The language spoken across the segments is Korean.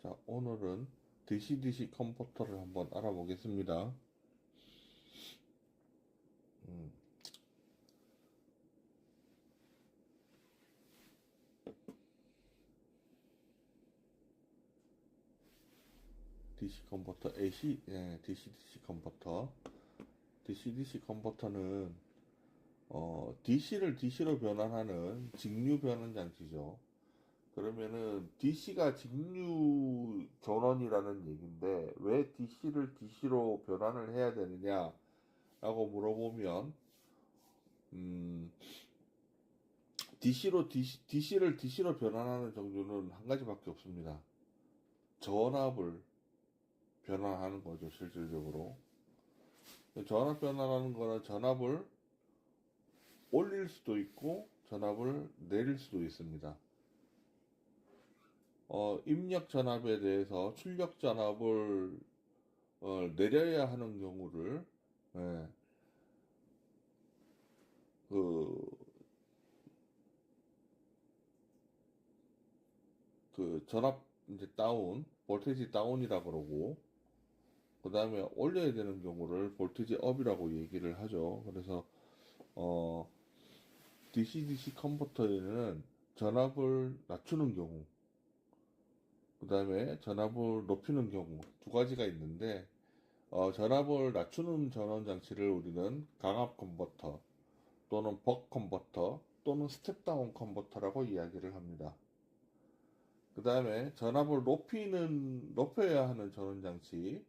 자, 오늘은 DC-DC 컨버터를 한번 알아보겠습니다. 음, DC 컨버터, DC-DC 컨버터. DC-DC 컨버터는, DC를 DC로 변환하는 직류 변환 장치죠. 그러면은, DC가 직류 전원이라는 얘기인데, 왜 DC를 DC로 변환을 해야 되느냐라고 물어보면, 음, DC를 DC로 변환하는 정도는 한 가지밖에 없습니다. 전압을 변환하는 거죠, 실질적으로. 전압 변환하는 거는 전압을 올릴 수도 있고, 전압을 내릴 수도 있습니다. 입력 전압에 대해서 출력 전압을 내려야 하는 경우를, 예, 그, 전압 이제 다운, 볼테이지 다운이라 그러고, 그 다음에 올려야 되는 경우를 볼테이지 업이라고 얘기를 하죠. 그래서, 어, DC-DC 컨버터에는 전압을 낮추는 경우, 그 다음에 전압을 높이는 경우 두 가지가 있는데, 전압을 낮추는 전원 장치를 우리는 강압 컨버터 또는 벅 컨버터 또는 스텝다운 컨버터라고 이야기를 합니다. 그 다음에 전압을 높여야 하는 전원 장치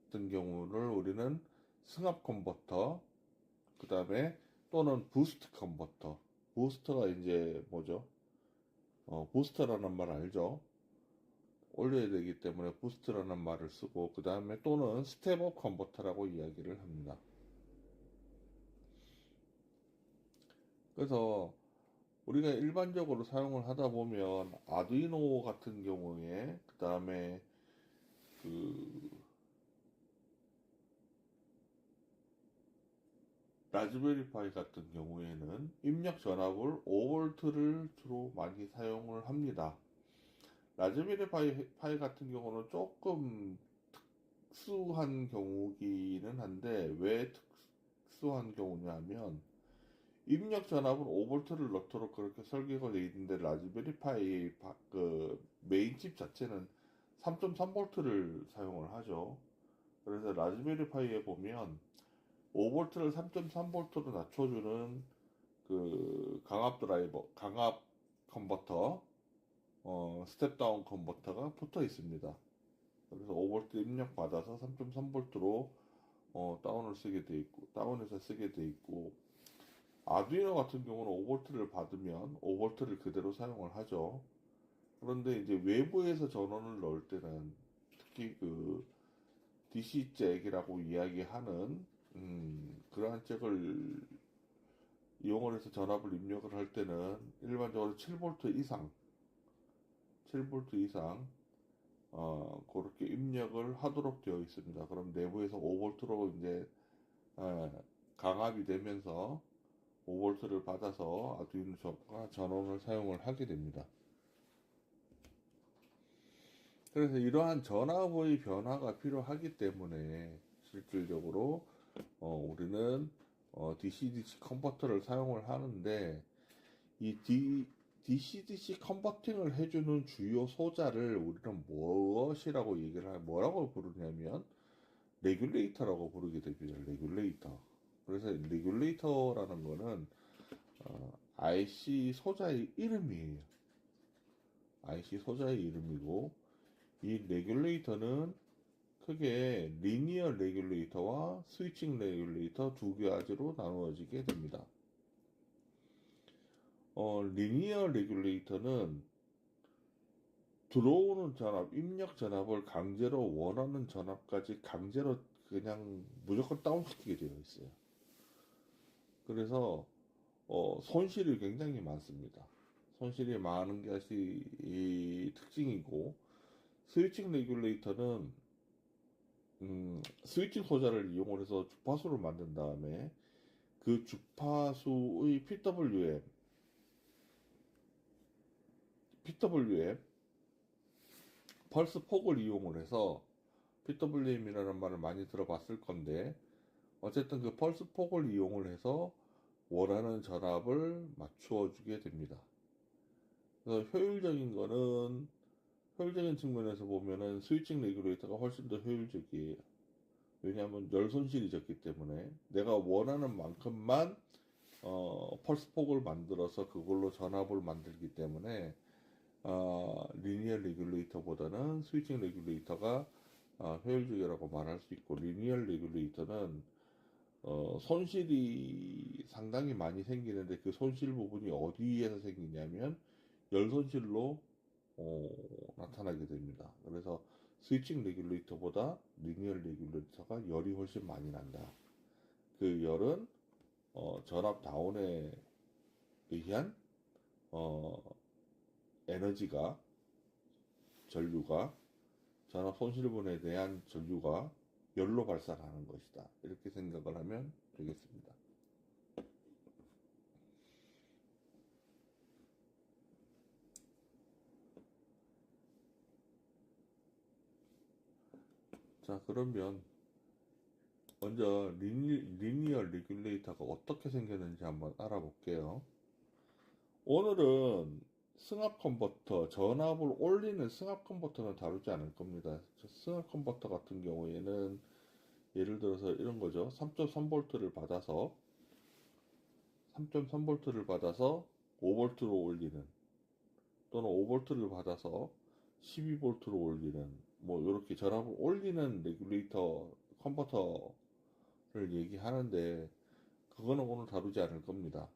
같은 경우를 우리는 승합 컨버터, 그 다음에 또는 부스트 컨버터. 부스터가 이제 뭐죠? 부스터라는 말 알죠? 올려야 되기 때문에 부스트라는 말을 쓰고 그 다음에 또는 스텝업 컨버터라고 이야기를 합니다. 그래서 우리가 일반적으로 사용을 하다 보면 아두이노 같은 경우에 그 다음에 그 라즈베리 파이 같은 경우에는 입력 전압을 5V를 주로 많이 사용을 합니다. 라즈베리 파이 같은 경우는 조금 특수한 경우기는 한데 왜 특수한 경우냐면 입력 전압은 5V를 넣도록 그렇게 설계가 되어 있는데 라즈베리 파이 그 메인칩 자체는 3.3V를 사용을 하죠. 그래서 라즈베리 파이에 보면 5V를 3.3V로 낮춰주는 그 강압 컨버터, 스텝다운 컨버터가 붙어 있습니다. 그래서 5V 입력 받아서 3.3V로 다운해서 쓰게 돼 있고, 아두이노 같은 경우는 5V를 받으면 5V를 그대로 사용을 하죠. 그런데 이제 외부에서 전원을 넣을 때는 특히 그 DC 잭이라고 이야기하는 그러한 잭을 이용을 해서 전압을 입력을 할 때는 일반적으로 7V 이상, 7V 이상 그렇게 입력을 하도록 되어 있습니다. 그럼 내부에서 5V로 이제 강압이 되면서 5V를 받아서 아두이노가 전원을 사용을 하게 됩니다. 그래서 이러한 전압의 변화가 필요하기 때문에 실질적으로 우리는 DC-DC 컨버터를 사용을 하는데 이 DC-DC 컨버팅을 해주는 주요 소자를 우리는 무엇이라고 뭐라고 부르냐면 레귤레이터라고 부르게 됩니다. 레귤레이터. 그래서 레귤레이터라는 거는 IC 소자의 이름이에요. IC 소자의 이름이고 이 레귤레이터는 크게 리니어 레귤레이터와 스위칭 레귤레이터 두 가지로 나누어지게 됩니다. 리니어 레귤레이터는 들어오는 전압, 입력 전압을 강제로 원하는 전압까지 강제로 그냥 무조건 다운시키게 되어 있어요. 그래서 손실이 굉장히 많습니다. 손실이 많은 것이 이 특징이고 스위칭 레귤레이터는 스위칭 소자를 이용을 해서 주파수를 만든 다음에 그 주파수의 PWM 펄스 폭을 이용을 해서 PWM이라는 말을 많이 들어봤을 건데 어쨌든 그 펄스 폭을 이용을 해서 원하는 전압을 맞추어 주게 됩니다. 그래서 효율적인 측면에서 보면은 스위칭 레귤레이터가 훨씬 더 효율적이에요. 왜냐하면 열 손실이 적기 때문에 내가 원하는 만큼만 펄스 폭을 만들어서 그걸로 전압을 만들기 때문에 리니어 레귤레이터보다는 스위칭 레귤레이터가 효율적이라고 말할 수 있고, 리니어 레귤레이터는 손실이 상당히 많이 생기는데 그 손실 부분이 어디에서 생기냐면 열 손실로 나타나게 됩니다. 그래서 스위칭 레귤레이터보다 리니어 레귤레이터가 열이 훨씬 많이 난다. 그 열은 전압 다운에 의한 어, 에너지가 전류가 전압 손실분에 대한 전류가 열로 발산하는 것이다. 이렇게 생각을 하면 되겠습니다. 자, 그러면 먼저 리니어 레귤레이터가 어떻게 생겼는지 한번 알아볼게요. 오늘은 승합 컨버터, 전압을 올리는 승합 컨버터는 다루지 않을 겁니다. 승합 컨버터 같은 경우에는 예를 들어서 이런 거죠. 3.3V를 받아서 3.3V를 받아서 5V로 올리는, 또는 5V를 받아서 12V로 올리는, 뭐 이렇게 전압을 올리는 레귤레이터 컨버터를 얘기하는데 그거는 오늘 다루지 않을 겁니다.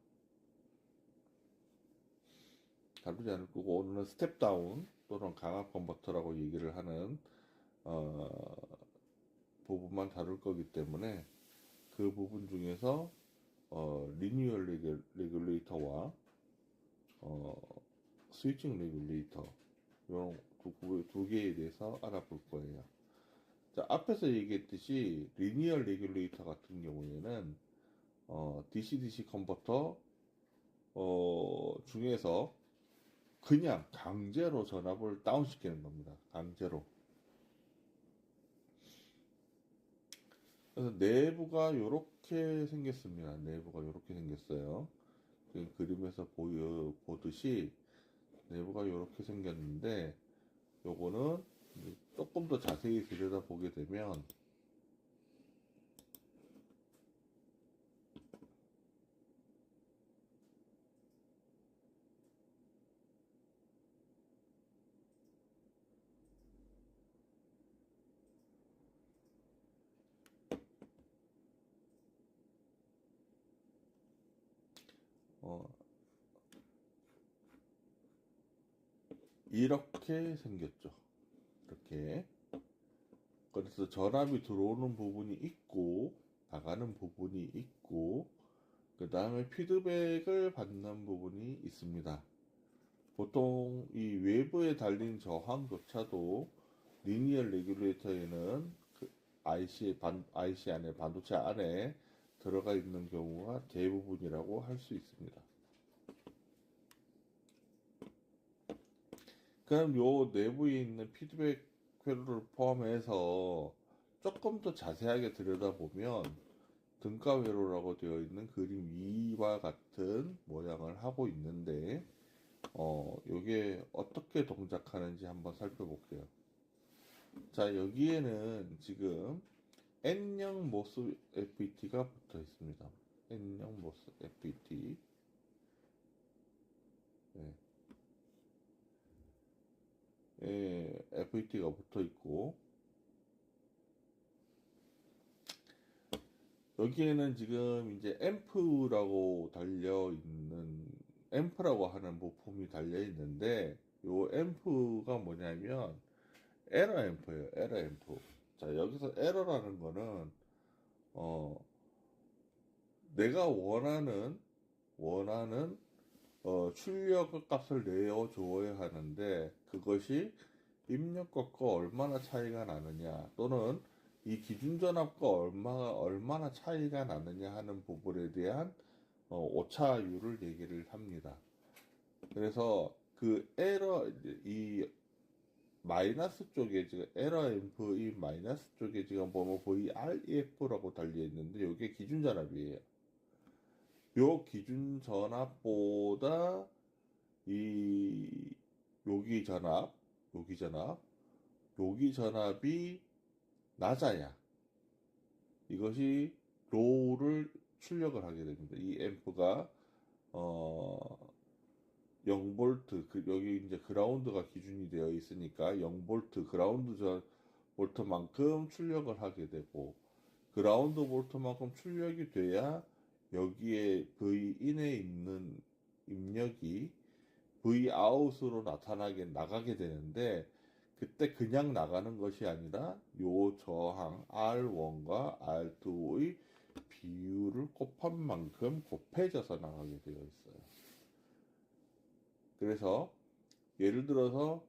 다루지 않을 거고, 오늘은 스텝 다운 또는 강압 컨버터라고 얘기를 하는 어, 부분만 다룰 거기 때문에 그 부분 중에서 리니어 레귤레이터와 스위칭 레귤레이터 이런 두 개에 대해서 알아볼 거예요. 자, 앞에서 얘기했듯이 리니어 레귤레이터 같은 경우에는 DC-DC 컨버터 중에서 그냥 강제로 전압을 다운시키는 겁니다. 강제로. 그래서 내부가 이렇게 생겼습니다. 내부가 이렇게 생겼어요. 그 그림에서 보듯이 내부가 이렇게 생겼는데, 요거는 조금 더 자세히 들여다보게 되면 어, 이렇게 생겼죠. 이렇게. 그래서 전압이 들어오는 부분이 있고 나가는 부분이 있고 그 다음에 피드백을 받는 부분이 있습니다. 보통 이 외부에 달린 저항조차도 리니어 레귤레이터에는 그 IC 안에, 반도체 안에 들어가 있는 경우가 대부분이라고 할 수 있습니다. 그럼 요 내부에 있는 피드백 회로를 포함해서 조금 더 자세하게 들여다보면 등가 회로라고 되어 있는 그림 위와 같은 모양을 하고 있는데, 요게 어떻게 동작하는지 한번 살펴볼게요. 자, 여기에는 지금 N형 모스 FET가 붙어 있습니다. N형 모스 FET. 네. FET가 붙어 있고, 여기에는 지금 이제 앰프라고 하는 부품이 달려 있는데, 요 앰프가 뭐냐면 에러 앰프예요. 에러 앰프. 자, 여기서 에러라는 거는 어 내가 원하는 출력 값을 내어 주어야 하는데, 그것이 입력값과 얼마나 차이가 나느냐, 또는 이 기준 전압과 얼마나 차이가 나느냐 하는 부분에 대한 오차율을 얘기를 합니다. 그래서 그 에러, 이 마이너스 쪽에 지금 에러 앰프 이 마이너스 쪽에 지금 보면 VREF라고 달려 있는데 이게 기준 전압이에요. 요 기준 전압보다 이 여기 전압, 여기 전압, 여기 전압이 낮아야 이것이 로우를 출력을 하게 됩니다. 이 앰프가 어 0볼트 여기 이제 그라운드가 기준이 되어 있으니까 0볼트 그라운드 볼트만큼 출력을 하게 되고 그라운드 볼트만큼 출력이 돼야 여기에 V인에 있는 입력이 Vout으로 나가게 되는데 그때 그냥 나가는 것이 아니라 요 저항 R1과 R2의 비율을 곱한 만큼 곱해져서 나가게 되어 있어요. 그래서 예를 들어서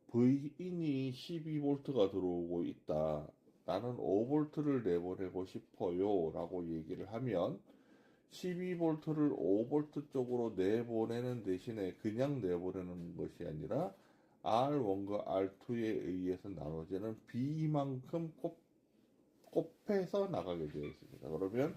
V인이 12V가 들어오고 있다. 나는 5V를 내보내고 싶어요. 라고 얘기를 하면 12V를 5V 쪽으로 내보내는 대신에 그냥 내보내는 것이 아니라 R1과 R2에 의해서 나눠지는 B만큼 곱해서 나가게 되어 있습니다. 그러면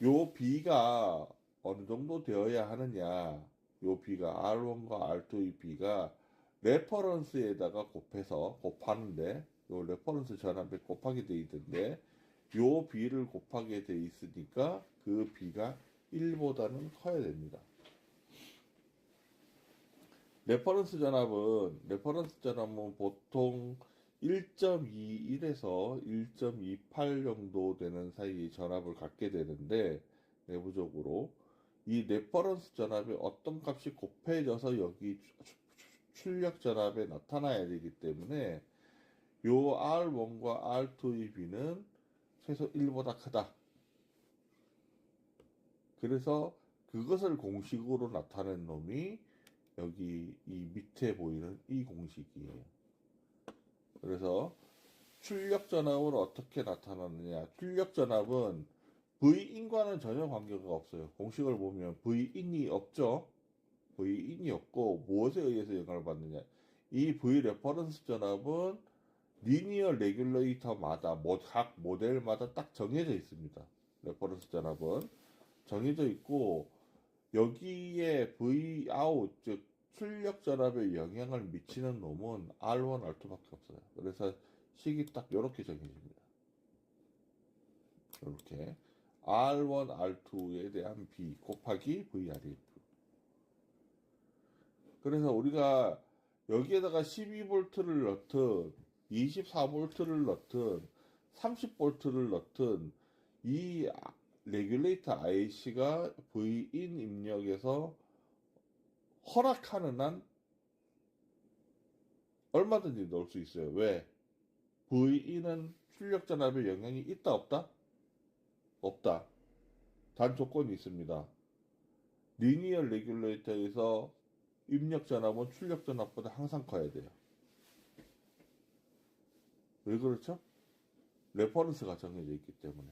요 B가 어느 정도 되어야 하느냐? 요 B가 R1과 R2의 B가 레퍼런스에다가 곱하는데 요 레퍼런스 전압에 곱하게 돼 있는데 요 B를 곱하게 돼 있으니까 그 B가 1보다는 커야 됩니다. 레퍼런스 전압은 보통 1.21에서 1.28 정도 되는 사이의 전압을 갖게 되는데 내부적으로 이 레퍼런스 전압에 어떤 값이 곱해져서 여기 출력 전압에 나타나야 되기 때문에 요 R1과 R2의 B는 최소 1보다 크다. 그래서 그것을 공식으로 나타낸 놈이 여기 이 밑에 보이는 이 공식이에요. 그래서 출력 전압은 어떻게 나타나느냐? 출력 전압은 V인과는 전혀 관계가 없어요. 공식을 보면 V인이 없죠. V인이 없고 무엇에 의해서 영향을 받느냐? 이 V 레퍼런스 전압은 리니어 레귤레이터마다 각 모델마다 딱 정해져 있습니다. 레퍼런스 전압은 정해져 있고 여기에 V 아웃 즉 출력 전압에 영향을 미치는 놈은 R1, R2밖에 없어요. 그래서 식이 딱 이렇게 정해집니다. 이렇게 R1, R2에 대한 B 곱하기 VREF. 그래서 우리가 여기에다가 12V를 넣든 24V를 넣든 30V를 넣든 이 레귤레이터 IC가 V인 입력에서 허락하는 한 얼마든지 넣을 수 있어요. 왜? V인은 출력 전압에 영향이 있다 없다? 없다. 단 조건이 있습니다. 리니어 레귤레이터에서 입력 전압은 출력 전압보다 항상 커야 돼요. 왜 그렇죠? 레퍼런스가 정해져 있기 때문에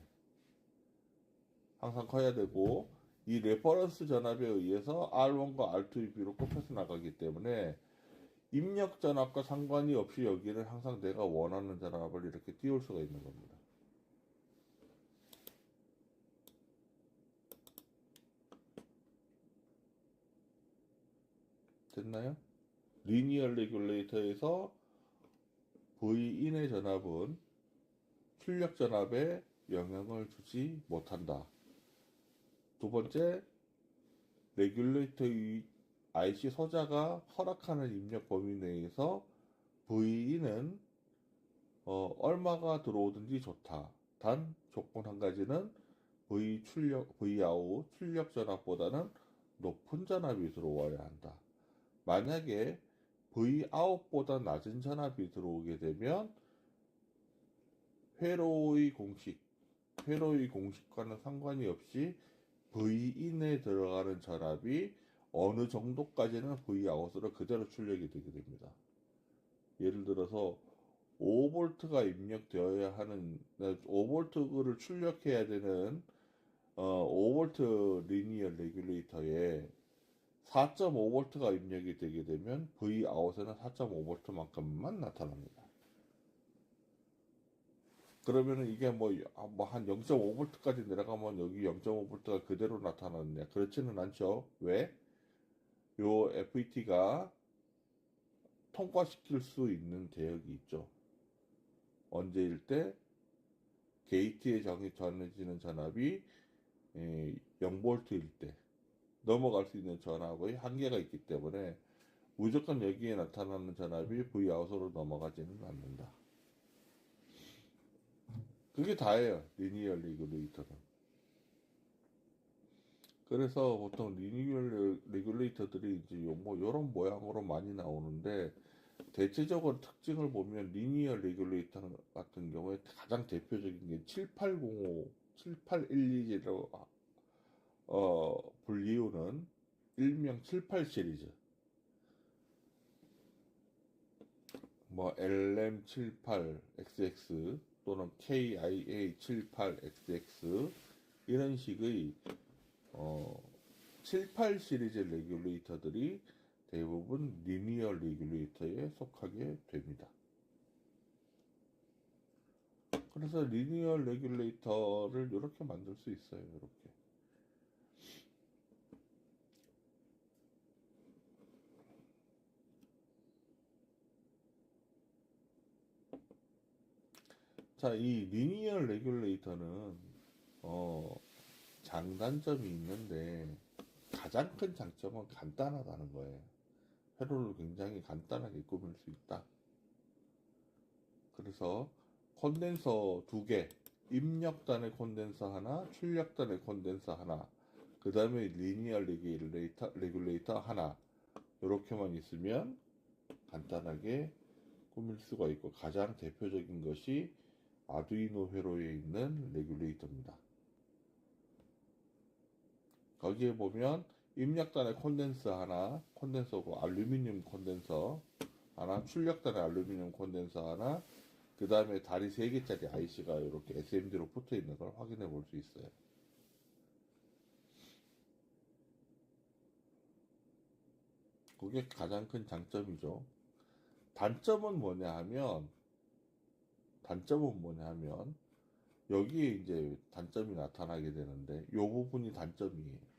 항상 커야 되고 이 레퍼런스 전압에 의해서 R1과 R2의 B로 곱해서 나가기 때문에 입력 전압과 상관이 없이 여기는 항상 내가 원하는 전압을 이렇게 띄울 수가 있는 겁니다. 됐나요? 리니어 레귤레이터에서 V인의 전압은 출력 전압에 영향을 주지 못한다. 두 번째, 레귤레이터의 IC 소자가 허락하는 입력 범위 내에서 V인은 얼마가 들어오든지 좋다. 단 조건 한 가지는 Vout 출력 전압보다는 높은 전압이 들어와야 한다. 만약에 Vout보다 낮은 전압이 들어오게 되면 회로의 공식과는 상관이 없이 V인에 들어가는 전압이 어느 정도까지는 Vout으로 그대로 출력이 되게 됩니다. 예를 들어서 5V가 입력되어야 하는 5V를 출력해야 되는 5V 리니어 레귤레이터에 4.5V가 입력이 되게 되면 Vout에는 4.5V만큼만 나타납니다. 그러면은 이게 한 0.5V까지 내려가면 여기 0.5V가 그대로 나타나느냐? 그렇지는 않죠. 왜? 요 FET가 통과시킬 수 있는 대역이 있죠. 언제일 때 게이트에 전해지는 전압이 0V일 때 넘어갈 수 있는 전압의 한계가 있기 때문에 무조건 여기에 나타나는 전압이 Vout으로 넘어가지는 않는다. 그게 다예요. 리니어 레귤레이터는. 그래서 보통 리니어 레귤레이터들이 이제 요런 모양으로 많이 나오는데, 대체적으로 특징을 보면 리니어 레귤레이터 같은 경우에 가장 대표적인 게 7805, 7812로 불리우는 일명 78 시리즈, LM78XX 또는 KIA78XX 이런 식의 78 시리즈 레귤레이터들이 대부분 리니어 레귤레이터에 속하게 됩니다. 그래서 리니어 레귤레이터를 이렇게 만들 수 있어요. 이렇게. 자, 이 리니어 레귤레이터는 장단점이 있는데 가장 큰 장점은 간단하다는 거예요. 회로를 굉장히 간단하게 꾸밀 수 있다. 그래서 콘덴서 2개, 입력단의 콘덴서 하나, 출력단의 콘덴서 하나, 그 다음에 리니어 레귤레이터 하나, 이렇게만 있으면 간단하게 꾸밀 수가 있고, 가장 대표적인 것이 아두이노 회로에 있는 레귤레이터입니다. 거기에 보면 입력단의 콘덴서 하나, 콘덴서고 알루미늄 콘덴서 하나, 출력단의 알루미늄 콘덴서 하나, 그 다음에 다리 3개짜리 IC가 이렇게 SMD로 붙어 있는 걸 확인해 볼 수 있어요. 그게 가장 큰 장점이죠. 단점은 뭐냐 하면, 여기에 이제 단점이 나타나게 되는데, 이 부분이 단점이에요.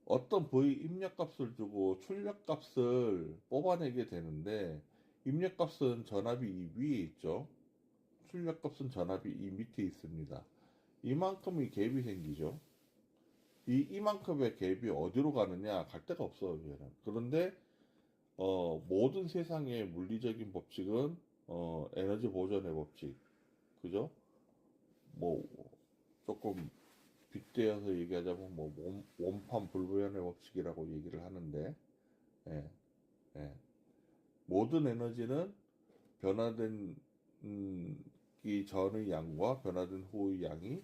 어떤 V 입력값을 주고 출력값을 뽑아내게 되는데, 입력값은 전압이 이 위에 있죠. 출력값은 전압이 이 밑에 있습니다. 이만큼의 갭이 생기죠. 이만큼의 갭이 어디로 가느냐? 갈 데가 없어요, 얘는. 그런데 모든 세상의 물리적인 법칙은 에너지 보존의 법칙, 그죠? 뭐 조금 빗대어서 얘기하자면 원판 불변의 법칙이라고 얘기를 하는데, 예, 예. 모든 에너지는 변화된 이 전의 양과 변화된 후의 양이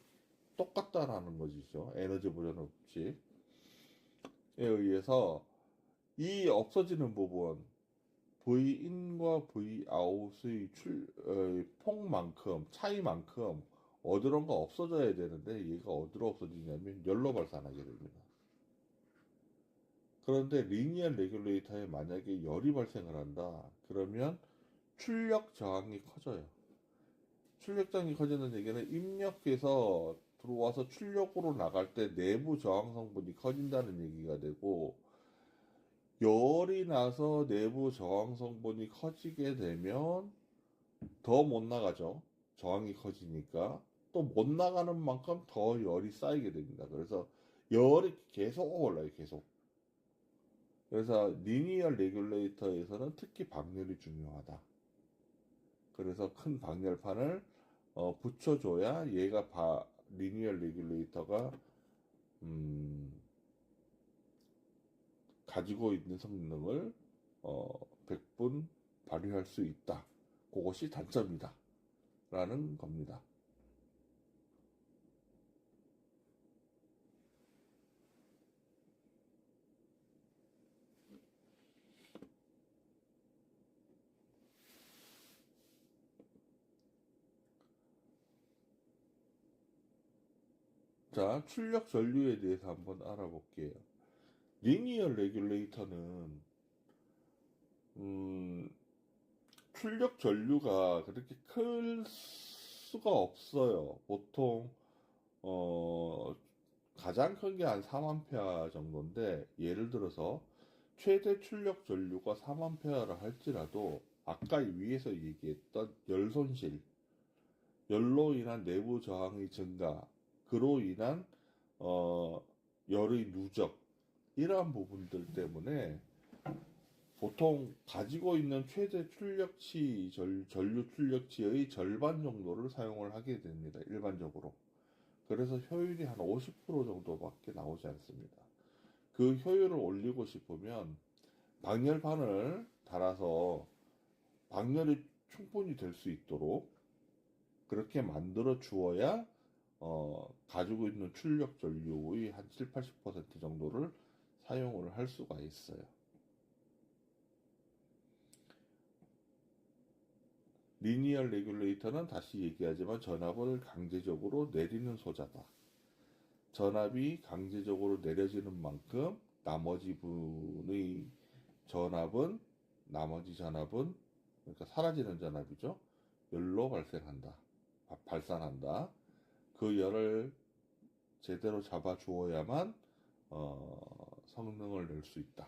똑같다라는 것이죠. 에너지 보존의 법칙에 의해서 이 없어지는 부분, V인과 Vout의 폭만큼, 차이만큼 어디론가 없어져야 되는데, 얘가 어디로 없어지냐면 열로 발산하게 됩니다. 그런데 리니어 레귤레이터에 만약에 열이 발생을 한다 그러면 출력 저항이 커져요. 출력 저항이 커지는 얘기는 입력해서 들어와서 출력으로 나갈 때 내부 저항 성분이 커진다는 얘기가 되고, 열이 나서 내부 저항 성분이 커지게 되면 더 못 나가죠. 저항이 커지니까. 또 못 나가는 만큼 더 열이 쌓이게 됩니다. 그래서 열이 계속 올라요. 계속. 그래서 리니어 레귤레이터에서는 특히 방열이 중요하다. 그래서 큰 방열판을 붙여줘야 얘가 리니어 레귤레이터가 가지고 있는 성능을 100분 발휘할 수 있다. 그것이 단점이다. 라는 겁니다. 자, 출력 전류에 대해서 한번 알아볼게요. 리니어 레귤레이터는 음, 출력 전류가 그렇게 클 수가 없어요. 보통 어, 가장 큰 게 한 3A 정도인데, 예를 들어서 최대 출력 전류가 3A라 할지라도 아까 위에서 얘기했던 열 손실, 열로 인한 내부 저항의 증가, 그로 인한 어, 열의 누적, 이러한 부분들 때문에 보통 가지고 있는 최대 출력치, 전류 출력치의 절반 정도를 사용을 하게 됩니다. 일반적으로. 그래서 효율이 한 50% 정도밖에 나오지 않습니다. 그 효율을 올리고 싶으면 방열판을 달아서 방열이 충분히 될 수 있도록 그렇게 만들어 주어야 가지고 있는 출력 전류의 한 7, 80% 정도를 사용을 할 수가 있어요. 리니어 레귤레이터는 다시 얘기하지만 전압을 강제적으로 내리는 소자다. 전압이 강제적으로 내려지는 만큼 나머지 분의 전압은 나머지 전압은 그러니까 사라지는 전압이죠. 열로 발산한다. 그 열을 제대로 잡아 주어야만 성능을 낼 수 있다.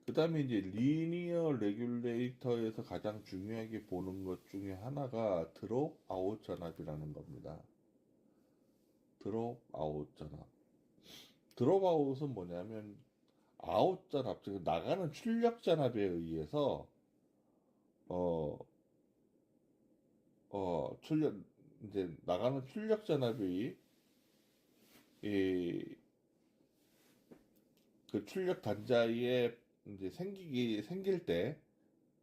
그 다음에 이제 리니어 레귤레이터에서 가장 중요하게 보는 것 중에 하나가 드롭 아웃 전압이라는 겁니다. 드롭 아웃 전압. 드롭 아웃은 뭐냐면 아웃 전압, 즉 나가는 출력 전압에 의해서 어, 출력 이제 나가는 출력 전압이 이 그 출력 단자에 이제 생길 때,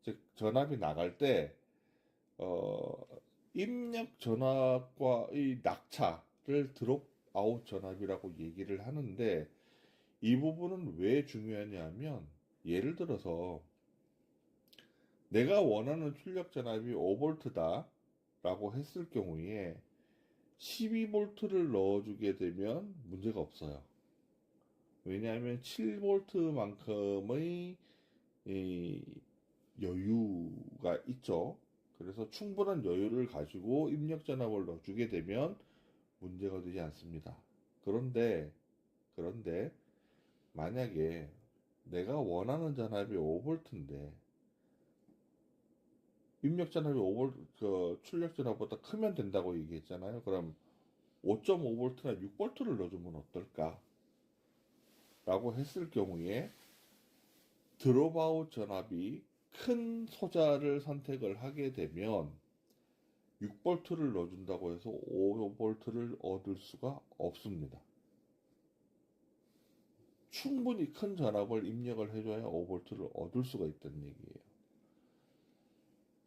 즉 전압이 나갈 때 어, 입력 전압과 이 낙차를 드롭 아웃 전압이라고 얘기를 하는데, 이 부분은 왜 중요하냐면, 예를 들어서 내가 원하는 출력 전압이 5V다 라고 했을 경우에 12V를 넣어주게 되면 문제가 없어요. 왜냐하면 7V만큼의 여유가 있죠. 그래서 충분한 여유를 가지고 입력 전압을 넣어주게 되면 문제가 되지 않습니다. 그런데 만약에 내가 원하는 전압이 5V인데 입력 전압이 5V, 출력 전압보다 크면 된다고 얘기했잖아요. 그럼 5.5V나 6V를 넣어주면 어떨까? 라고 했을 경우에 드롭아웃 전압이 큰 소자를 선택을 하게 되면 6V를 넣어준다고 해서 5V를 얻을 수가 없습니다. 충분히 큰 전압을 입력을 해줘야 5V를 얻을 수가 있다는 얘기예요.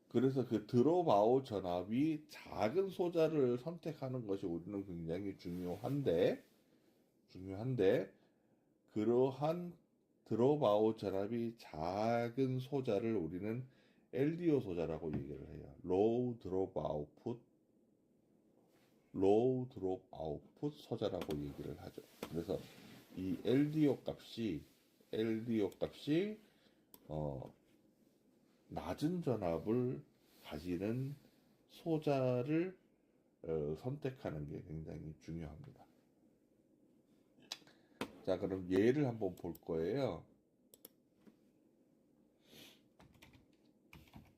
그래서 그 드롭아웃 전압이 작은 소자를 선택하는 것이 우리는 굉장히 중요한데, 그러한 드롭아웃 전압이 작은 소자를 우리는 LDO 소자라고 얘기를 해요. Low Drop Output 소자라고 얘기를 하죠. 그래서 이 LDO 값이 낮은 전압을 가지는 소자를 선택하는 게 굉장히 중요합니다. 자, 그럼 예를 한번 볼 거예요.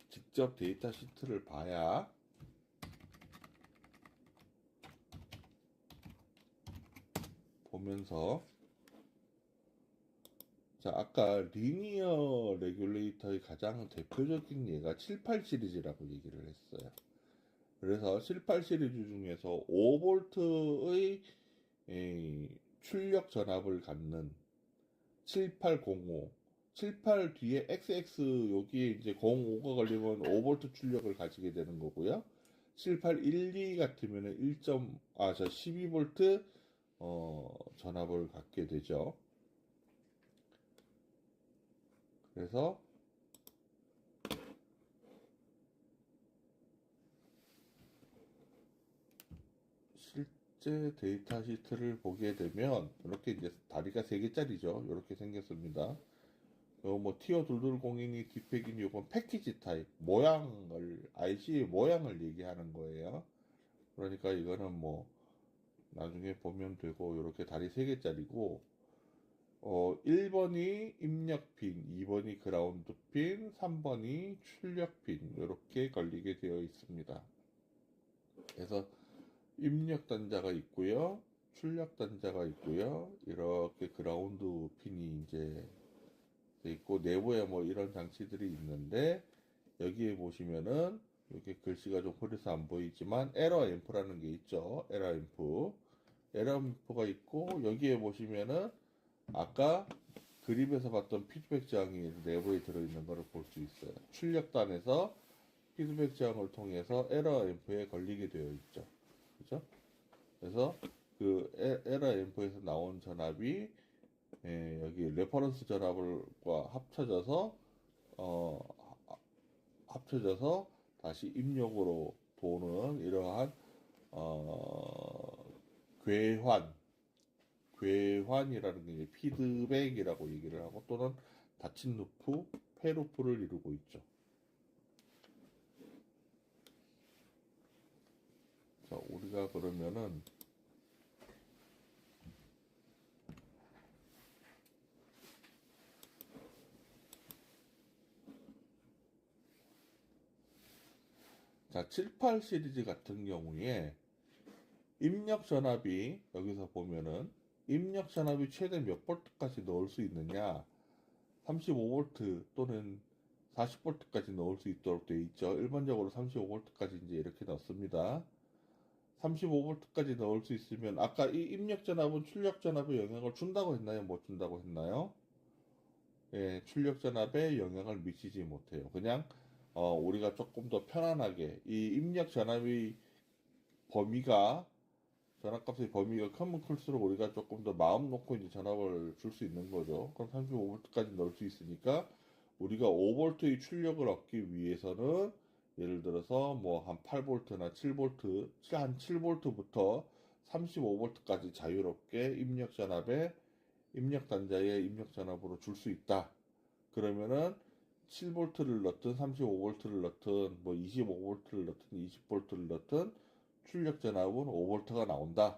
직접 데이터 시트를 봐야 보면서, 자, 아까 리니어 레귤레이터의 가장 대표적인 예가 78 시리즈라고 얘기를 했어요. 그래서 78 시리즈 중에서 5V의 출력 전압을 갖는 7805, 78 뒤에 XX, 여기에 이제 05가 걸리면 5V 출력을 가지게 되는 거고요. 7812 같으면 12V 전압을 갖게 되죠. 그래서 실제 데이터 시트를 보게 되면 이렇게 이제 다리가 3개짜리죠. 이렇게 생겼습니다. 요 뭐 티어 2202니 디팩이니 요건 패키지 타입 모양을 IC의 모양을 얘기하는 거예요. 그러니까 이거는 뭐 나중에 보면 되고 이렇게 다리 3개짜리고 1번이 입력 핀, 2번이 그라운드 핀, 3번이 출력 핀 이렇게 걸리게 되어 있습니다. 그래서 입력 단자가 있고요. 출력 단자가 있고요. 이렇게 그라운드 핀이 이제 돼 있고 내부에 뭐 이런 장치들이 있는데 여기에 보시면은 이렇게 글씨가 좀 흐려서 안 보이지만 에러 앰프라는 게 있죠. 에러 앰프가 있고 여기에 보시면은 아까 그림에서 봤던 피드백 저항이 내부에 들어있는 것을 볼 수 있어요. 출력단에서 피드백 저항을 통해서 에러 앰프에 걸리게 되어 있죠. 그죠? 그래서 그 에러 앰프에서 나온 전압이 여기 레퍼런스 전압과 합쳐져서 다시 입력으로 도는 이러한 괴환 괴환이라는 게 이제 피드백이라고 얘기를 하고 또는 닫힌 루프, 폐루프를 이루고 있죠. 자, 우리가 그러면은 자, 78 시리즈 같은 경우에 입력 전압이 여기서 보면은 입력 전압이 최대 몇 볼트까지 넣을 수 있느냐 35V 또는 40V까지 넣을 수 있도록 되어 있죠. 일반적으로 35V까지 이제 이렇게 넣습니다. 35V까지 넣을 수 있으면 아까 이 입력 전압은 출력 전압에 영향을 준다고 했나요? 못 준다고 했나요? 예, 출력 전압에 영향을 미치지 못해요. 그냥 우리가 조금 더 편안하게 이 입력 전압이 범위가 전압값의 범위가 크면 클수록 우리가 조금 더 마음 놓고 이제 전압을 줄 수 있는 거죠. 그럼 35V까지 넣을 수 있으니까 우리가 5V의 출력을 얻기 위해서는 예를 들어서 뭐 한 8V나 7V, 한 7V부터 35V까지 자유롭게 입력 단자에 입력 전압으로 줄 수 있다. 그러면은 7V를 넣든 35V를 넣든 뭐 25V를 넣든 20V를 넣든 출력 전압은 5V가 나온다.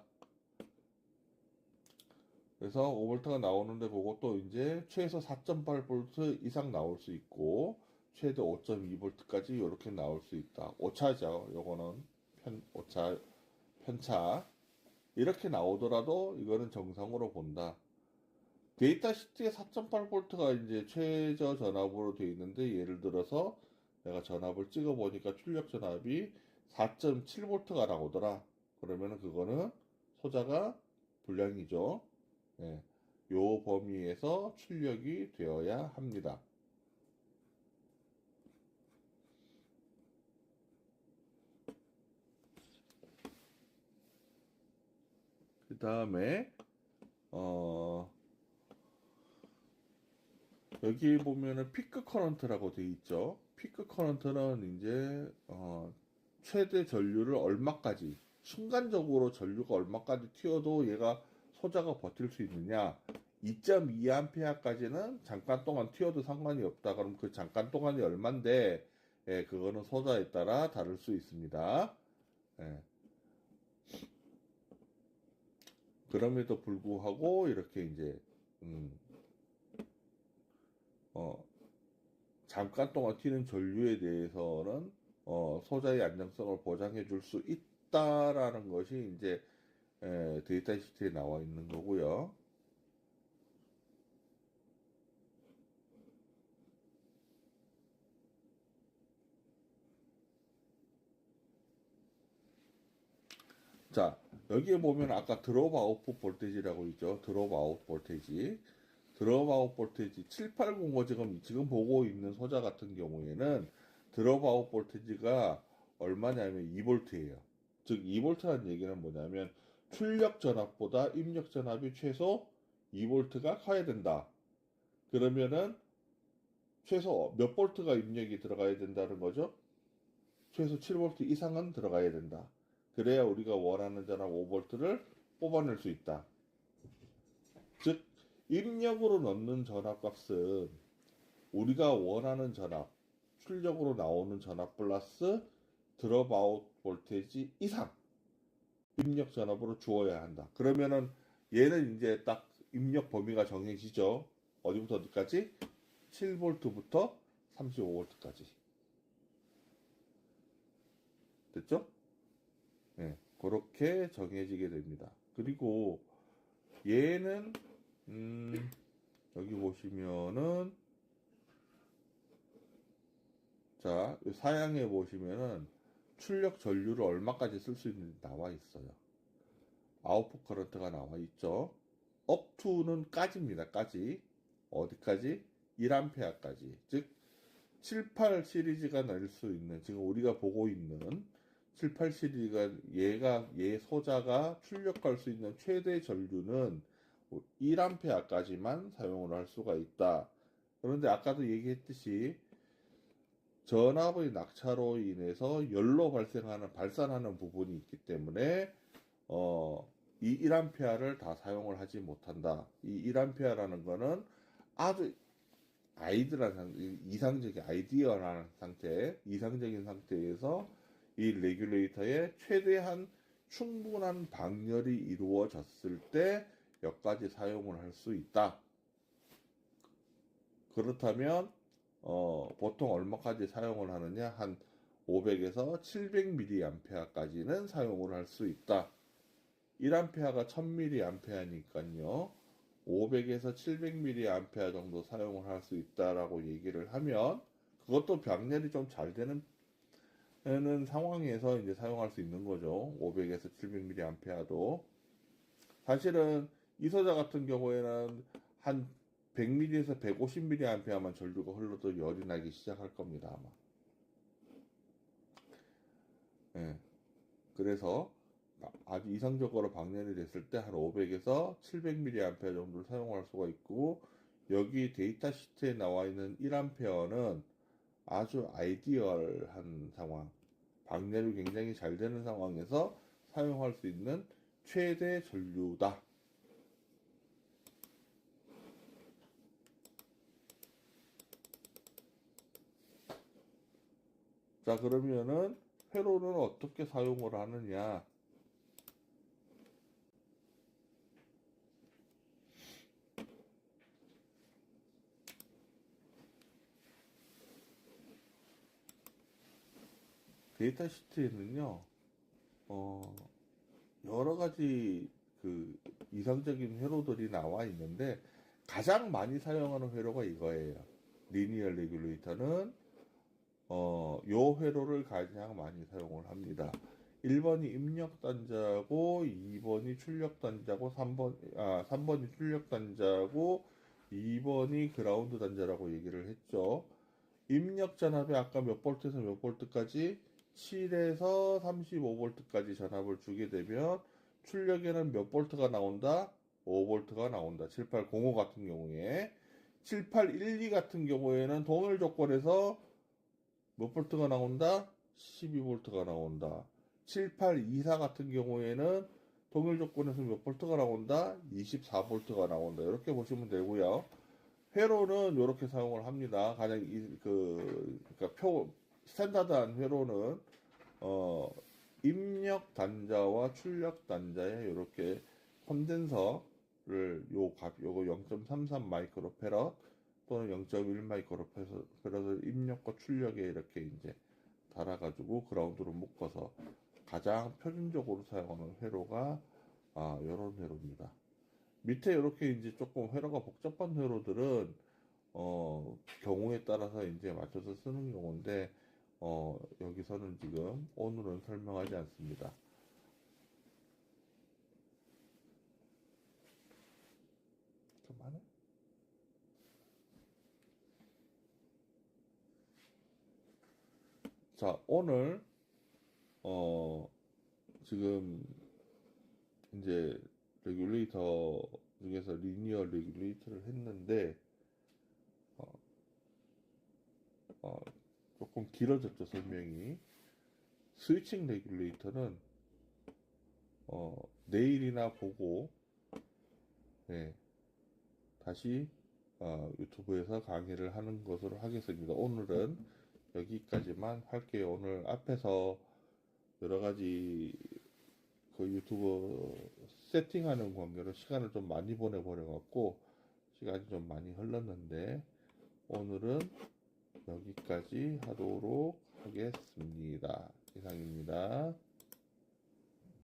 그래서 5V가 나오는데 보고 또 이제 최소 4.8V 이상 나올 수 있고 최대 5.2V까지 이렇게 나올 수 있다. 오차죠. 요거는 오차, 편차. 이렇게 나오더라도 이거는 정상으로 본다. 데이터 시트에 4.8V가 이제 최저 전압으로 되어 있는데 예를 들어서 내가 전압을 찍어 보니까 출력 전압이 4.7V가 나오더라. 그러면은 그거는 소자가 불량이죠. 예. 요 범위에서 출력이 되어야 합니다. 그 다음에 여기 보면은 피크 커런트라고 되어 있죠. 피크 커런트는 이제 최대 전류를 얼마까지 순간적으로 전류가 얼마까지 튀어도 얘가 소자가 버틸 수 있느냐 2.2A까지는 잠깐 동안 튀어도 상관이 없다. 그럼 그 잠깐 동안이 얼만데 예, 그거는 소자에 따라 다를 수 있습니다. 예. 그럼에도 불구하고 이렇게 이제 잠깐 동안 튀는 전류에 대해서는 소자의 안정성을 보장해 줄 수 있다라는 것이 이제 데이터 시트에 나와 있는 거고요. 자, 여기에 보면 아까 드롭 아웃풋 볼테이지라고 있죠. 드롭 아웃 볼테이지. 드롭 아웃 볼테이지 7805 지금 보고 있는 소자 같은 경우에는 드롭 아웃 볼테이지가 얼마냐면 2V예요. 즉 2V라는 얘기는 뭐냐면 출력 전압보다 입력 전압이 최소 2V가 커야 된다. 그러면은 최소 몇 볼트가 입력이 들어가야 된다는 거죠? 최소 7V 이상은 들어가야 된다. 그래야 우리가 원하는 전압 5V를 뽑아낼 수 있다. 즉, 입력으로 넣는 전압값은 우리가 원하는 전압, 출력으로 나오는 전압 플러스 드롭아웃 볼테이지 이상 입력 전압으로 주어야 한다. 그러면은 얘는 이제 딱 입력 범위가 정해지죠. 어디부터 어디까지? 7V부터 35V까지. 됐죠? 네, 그렇게 정해지게 됩니다. 그리고 얘는 여기 보시면은 자, 사양에 보시면은 출력 전류를 얼마까지 쓸 수 있는지 나와 있어요. 아웃풋 커런트가 나와 있죠. up to는 까지입니다. 까지. 어디까지? 1A까지. 즉 78 시리즈가 낼 수 있는 지금 우리가 보고 있는 78 시리즈가 얘 소자가 출력할 수 있는 최대 전류는 1A까지만 사용을 할 수가 있다. 그런데 아까도 얘기했듯이 전압의 낙차로 인해서 열로 발산하는 부분이 있기 때문에 이 1A를 다 사용을 하지 못한다. 이 1A라는 거는 아주 이상적인 상태, 이상적인 상태에서 이 레귤레이터의 최대한 충분한 방열이 이루어졌을 때 여기까지 사용을 할 수 있다. 그렇다면 보통 얼마까지 사용을 하느냐? 한 500에서 700mA까지는 사용을 할 수 있다. 1A가 1000mA니까요. 500에서 700mA 정도 사용을 할 수 있다라고 얘기를 하면 그것도 병렬이 좀 잘 되는 상황에서 이제 사용할 수 있는 거죠. 500에서 700mA도 사실은 이소자 같은 경우에는 한 100ml에서 150mA만 전류가 흘러도 열이 나기 시작할 겁니다, 아마. 예. 그래서 아주 이상적으로 방열이 됐을 때 한 500에서 700mA 정도를 사용할 수가 있고, 여기 데이터 시트에 나와 있는 1A는 아주 아이디얼한 상황, 방열이 굉장히 잘 되는 상황에서 사용할 수 있는 최대 전류다. 자, 그러면은 회로는 어떻게 사용을 하느냐? 데이터 시트에는요, 여러 가지 그 이상적인 회로들이 나와 있는데 가장 많이 사용하는 회로가 이거예요. 리니어 레귤레이터는 요 회로를 가장 많이 사용을 합니다. 1번이 입력 단자고 2번이 출력 단자고 3번이 출력 단자고 2번이 그라운드 단자라고 얘기를 했죠. 입력 전압이 아까 몇 볼트에서 몇 볼트까지 7에서 35볼트까지 전압을 주게 되면 출력에는 몇 볼트가 나온다? 5볼트가 나온다. 7805 같은 경우에 7812 같은 경우에는 동일 조건에서 몇 볼트가 나온다? 12볼트가 나온다. 7824 같은 경우에는 동일 조건에서 몇 볼트가 나온다? 24볼트가 나온다. 이렇게 보시면 되고요. 회로는 이렇게 사용을 합니다. 가장 그러니까 스탠다드한 회로는 입력 단자와 출력 단자에 이렇게 콘덴서를 요거 0.33 마이크로페럿 또는 0.1 마이크로페럿을 입력과 출력에 이렇게 이제 달아가지고 그라운드로 묶어서 가장 표준적으로 사용하는 회로가 이런 회로입니다. 밑에 이렇게 이제 조금 회로가 복잡한 회로들은 경우에 따라서 이제 맞춰서 쓰는 경우인데 여기서는 지금 오늘은 설명하지 않습니다. 그만해. 자, 오늘 지금 이제 레귤레이터 중에서 리니어 레귤레이터를 했는데 조금 길어졌죠 설명이. 스위칭 레귤레이터는 내일이나 보고, 네, 다시 유튜브에서 강의를 하는 것으로 하겠습니다. 오늘은 여기까지만 할게요. 오늘 앞에서 여러 가지 그 유튜브 세팅하는 관계로 시간을 좀 많이 보내버려 갖고 시간이 좀 많이 흘렀는데 오늘은 여기까지 하도록 하겠습니다. 이상입니다.